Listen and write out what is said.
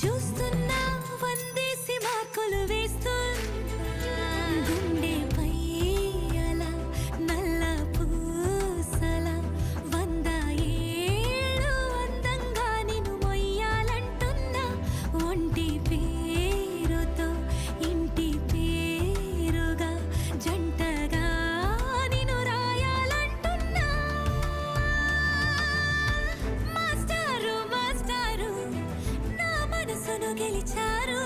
చూస్తున్నా వందేసి మార్కులు వేస్తున్నా గుండెపై అలా నల్ల పూసల 100 ఏళ్ళు అందంగా నిన్ను మొయ్యాలంటున్నా ఒంటి పేరుతో ఇంటి పేరుగా జంటగా నిన్ను రాయాలంటున్నా మాస్టారు మాస్టారు నా మనసును గెలిచారు